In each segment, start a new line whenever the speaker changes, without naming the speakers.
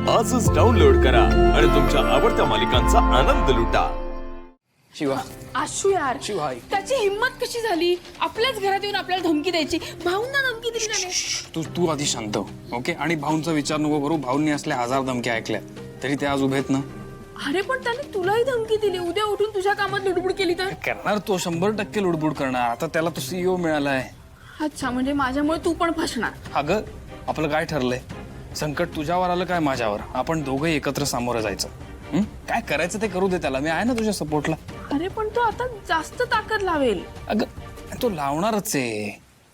आजच डाउनलोड करा आणि तुमच्या आवडत्या मालिकांचा आनंद लुटा।
शिवा
आशू यार,
शिवा
त्याची हिम्मत कशी झाली आपल्याच घरात येऊन आपल्याला धमकी द्यायची? भाऊंना धमकी दिली त्याने।
तू आधी शांत हो, ओके? आणि भाऊंचा विचार नको करू. भाऊंनी असल्या हजार धमक्या ऐकल्या तरी ते आज उभे आहेत ना.
अरे पण त्याने तुलाही धमकी दिली, उद्या उठून तुझ्या कामात लुडबुड केली तर?
करणार तो, 100% लुडबुड करणार. आता त्याला तो CEO मिळालाय.
अच्छा, म्हणजे माझ्यामुळे तू पण फसणार?
अगं आपलं काय ठरलंय? संकट तुझ्यावर आलं काय माझ्यावर, आपण दोघंही एकत्र सामोरं जायचं. काय करायचं ते करू दे त्याला, मी आहे ना तुझ्या सपोर्टला.
अरे पण तो आता जास्त ताकद लावेल.
अगं तो लावणारच आहे.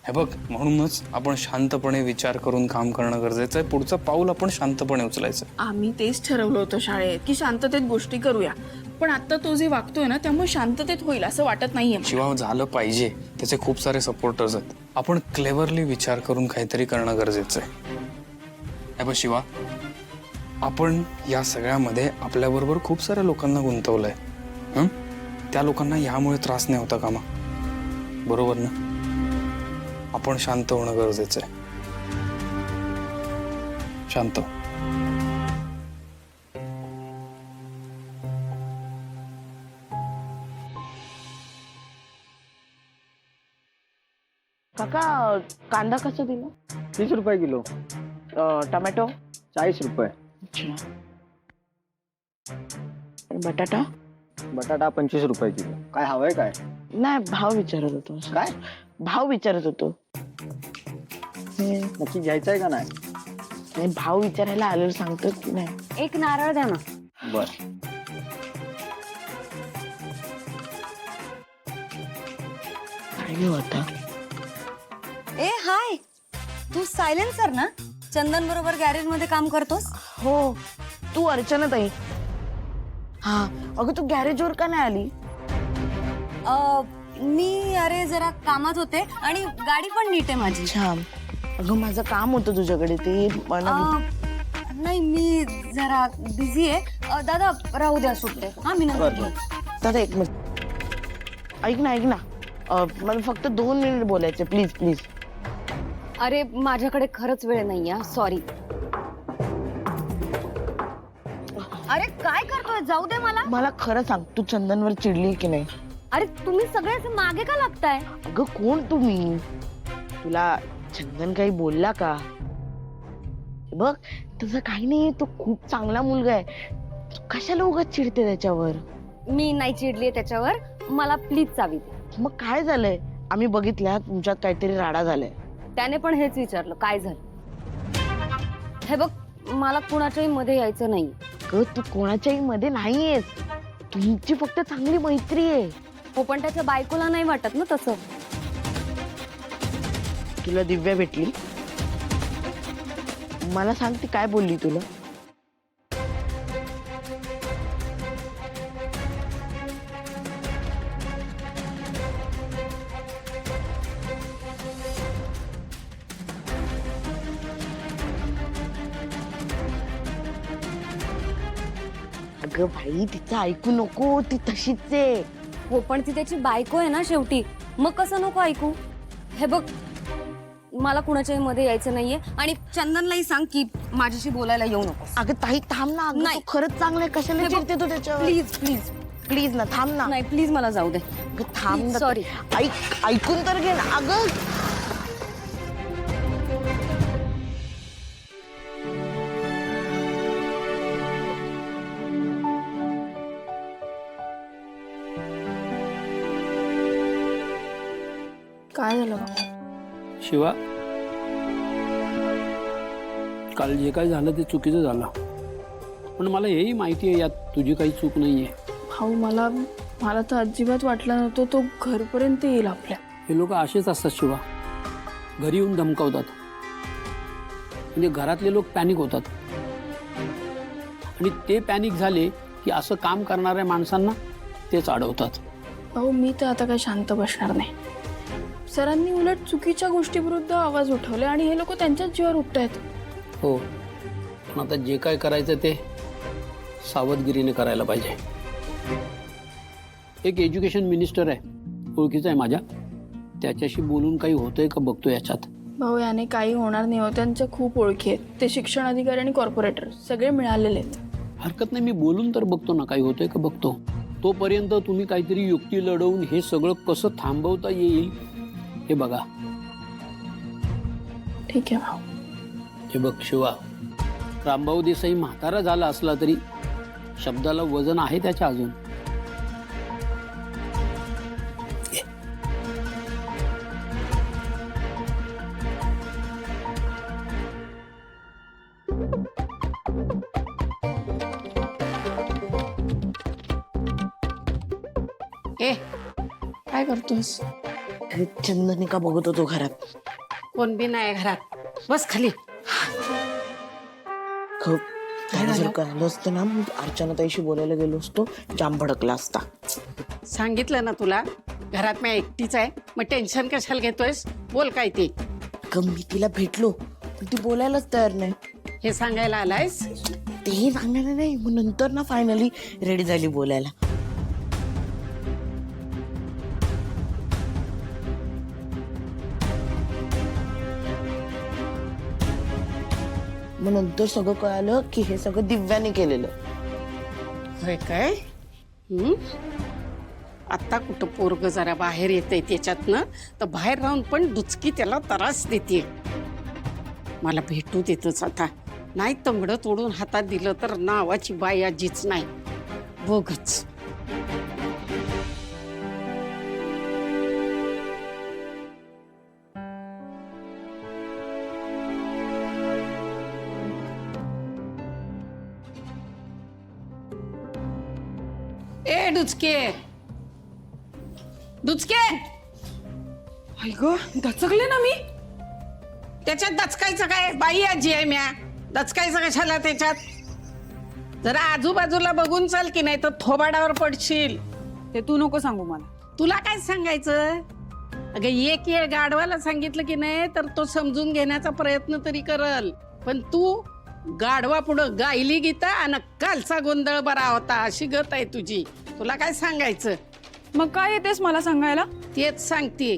हे बघ, म्हणूनच आपण शांतपणे विचार करून काम करणं गरजेचं आहे. पुढचं पाऊल आपण शांतपणे उचलायचं.
आम्ही तेच ठरवलं होतं शाळेत की शांततेत गोष्टी करूया, पण आता तो जे वागतोय ना त्यामुळे शांततेत होईल असं वाटत नाहीये.
शिवा झालं पाहिजे, त्याचे खूप सारे सपोर्टर्स आहेत. आपण क्लेव्हरली विचार करून काहीतरी करणं गरजेचं आहे. हे बघ शिवा, आपण या सगळ्यामध्ये आपल्याबरोबर खूप साऱ्या लोकांना गुंतवलंय. त्या लोकांना यामुळे त्रास नाही होता कामा, बरोबर ना? आपण शांत होणं गरजेचं आहे. शांत.
काका कांदा कसा दिला?
30 रुपये किलो.
टोमॅटो
40 रुपये.
अच्छा. बटाटा?
बटाटा 25 रुपये किलो. काय हवंय काय?
नाही, भाव विचारत होतो.
काय
भाव विचारत होतो.
नक्की घ्यायचंय का नाही?
नाही, भाव विचारायला आलेलं सांगतो की नाही.
एक नारळ द्या ना.
बर.
काय घेऊ आता?
ए हाय, तू सायलेन्सर ना? चंदन बरोबर गॅरेज मध्ये काम करतोस?
हो, तू अर्चना ताई. हा, अगं तू गॅरेजवर का नाही आली?
मी अरे जरा कामात होते आणि गाडी पण नीट आहे माझी.
छान. अगं माझं काम होतं तुझ्याकडे, ते मला
नाही, मी जरा बिझी आहे. दादा राहू द्या सुट्टे. हा, मी नंतर घेईन.
दादा एक मिनिट ऐक ना. मला फक्त 2 मिनिट बोलायचे, प्लीज प्लीज.
अरे माझ्याकडे खरंच वेळ नाहीये, सॉरी. अरे काय करतोय? जाऊ दे मला.
मला खरं सांग, तू चंदनवर चिडली की नाही?
अरे तुम्ही सगळे असं मागे का लागताय?
अगं कोण तुम्ही? तुला चंदन काही बोलला का? बघ तसं काही नाही, तो खूप चांगला मुलगा आहे. कशाला उगाच चिडते त्याच्यावर?
मी नाही चिडलीये त्याच्यावर, मला प्लीज चावी दे.
मग काय झालंय? आम्ही बघितल्या तुमच्यात काहीतरी राडा झालाय.
त्याने पण हेच विचारलं, काय झालं? हे बघ, मला कुणाच्याही मध्ये यायचं नाही.
तू कोणाच्याही मध्ये नाहीयेस, तुमची फक्त चांगली मैत्री आहे.
हो, पण त्याच्या बायकोला नाही वाटत ना तसं.
तुला दिव्या भेटली? मला सांग, ती काय बोलली तुला? अगं भाई, तिचं ऐकू नको, ती तशीच आहे.
हो, पण ती त्याची बायको आहे ना शेवटी, मग कसं नको ऐकू? हे बघ, मला कुणाच्याही मध्ये यायचं नाहीये आणि चंदनलाही सांग की माझ्याशी बोलायला येऊ नको.
अगं ताई थांब ना. अगं
नाही.
तू खरंच चांगलं आहे, कशाला चिडते तू त्याच्यावर?
प्लीज प्लीज
प्लीज ना, थांब ना.
नाही, प्लीज मला जाऊ दे.
अगं थांब ना.
सॉरी.
ऐकून तर घे ना. अगं
काय झालं?
शिवा, काल जे काय झालं ते चुकीचं झालं, पण मला हेही माहिती आहे यात तुझी काही चूक नाहीये.
भाऊ, मला तर अजिबात वाटलं नव्हतं तो घरपर्यंत येईल आपल्या.
हे लोक असेच असतात शिवा, घरी येऊन धमकावतात, म्हणजे घरातले लोक पॅनिक होतात आणि ते पॅनिक झाले की असं काम करणाऱ्या माणसांना तेच अडवतात.
भाऊ, मी तर आता काही शांत बसणार नाही. सरांनी उलट चुकीच्या गोष्टीविरुद्ध आवाज उठवले आणि हे लोक त्यांच्याच जीवावर उठतायत.
हो, पण आता जे काय करायचं ते सावधगिरीने करायला पाहिजे. एक एज्युकेशन मिनिस्टर आहे, ओळखीचा आहे माझ्या, त्याच्याशी बोलून काही होतंय का बघतो याच्यात.
भाऊ याने काही होणार नाही हो, त्यांच्या खूप ओळखी आहेत. ते शिक्षण अधिकारी आणि कॉर्पोरेटर सगळे मिळालेले आहेत.
हरकत नाही, मी बोलून तर बघतो ना, काही होतंय का बघतो. तोपर्यंत तुम्ही काहीतरी युक्ती लढवून हे सगळं कसं थांबवता येईल हे बघा.
ठीक आहे भाऊ.
हे बघ शिवा, रामभाऊ देसाई म्हातारा झाला असला तरी शब्दाला वजन आहे त्याच्या अजून.
ए काय करतोस?
चंदनिका बघत होतो घरात.
कोण बी नाही घरात, बस खाली.
त्याला जर कळलं असतं ना, अर्चना ताईशी बोलायला गेलो असतो, जाम भडकला असता.
सांगितलं ना तुला, घरात मी एकटीच आहे, मग टेन्शन कशाला घेतोयस? बोल काय ते.
मी तिला भेटलो पण ती बोलायलाच तयार नाही.
हे सांगायला आलायस?
तेही सांगणार नाही. मग नंतर ना फायनली रेडी झाली बोलायला. मग नंतर सगळं कळालं की हे सगळं दिव्याने केलेलं.
होय काय? आता कुठं पोरग जरा बाहेर येतंय त्याच्यातनं, तर बाहेर राहून पण दुचकी त्याला त्रास देते. मला भेटू देतच आता, नाही तंगडं तोडून हातात दिलं तर नावाची बाई आजीच नाही. बघच. ए डुचके, डुचके,
दचकले ना मी.
त्याच्यात दचकायचं काय? बाई आजी आहे म्या, दचकायचं कशाला त्याच्यात? जरा आजूबाजूला बघून चाल की नाही तर थोबाडावर पडशील.
ते तू नको सांगू मला.
तुला काय सांगायचं? अगं एक येळ गाढवाला सांगितलं की नाही तर तो समजून घेण्याचा प्रयत्न तरी करल, पण तू गाढवा पुढं गायली गीता आणि कालचा गोंधळ बरा होता अशी गत आहे तुझी. तुला काय सांगायचं?
मग काय येतेस मला सांगायला?
तेच सांगते,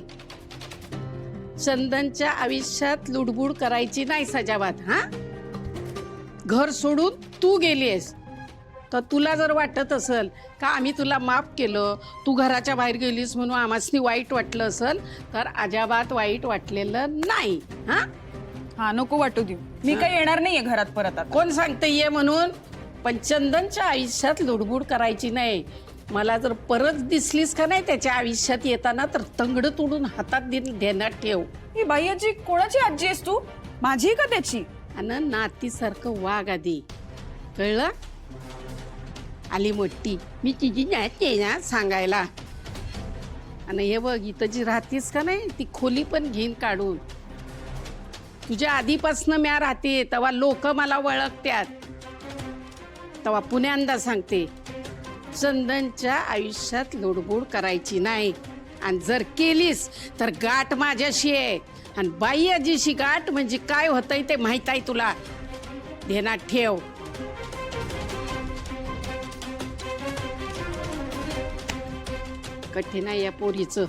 चंदनच्या आयुष्यात लुडबुड करायची नाही सजावात. हा, घर सोडून तू गेलीस तर तुला जर वाटत असेल का आम्ही तुला माफ केलं, तू घराच्या बाहेर गेलीस म्हणून आम्हासनी वाईट वाटलं असेल, तर अजाबात वाईट वाटलेलं नाही. हा
हा, नको वाटू देऊ. मी काही येणार नाहीये घरात परत आता.
कोण सांगते ये म्हणून? पण चंदनच्या आयुष्यात लुडबुड करायची नाही. मला जर परत दिसलीस का नाही त्याच्या आयुष्यात येताना तर तंगड तोडून हातात देण्यात ठेव.
ही बाई आजी कोणाची आजी आहेस तू? माझी का त्याची?
आणि नातीसारखं वाघ आधी, कळलं? आली मोठी, मी तिची नाती आहे ना सांगायला. आणि हे बघ, इथं जी राहतीस का नाही ती खोली पण घेईन काढून. तुझ्या आधीपासनं म्या राहते तेव्हा लोक मला ओळखत्यात. तेव्हा पुण्यांदा सांगते, चंदनच्या आयुष्यात लुडबुड करायची नाही, आणि जर केलीस तर गाठ माझ्याशी आहे. आणि बाई आजीशी गाठ म्हणजे काय होतंय ते माहित आहे तुला, ध्यानात ठेव. कठीण आहे या पोरीचं.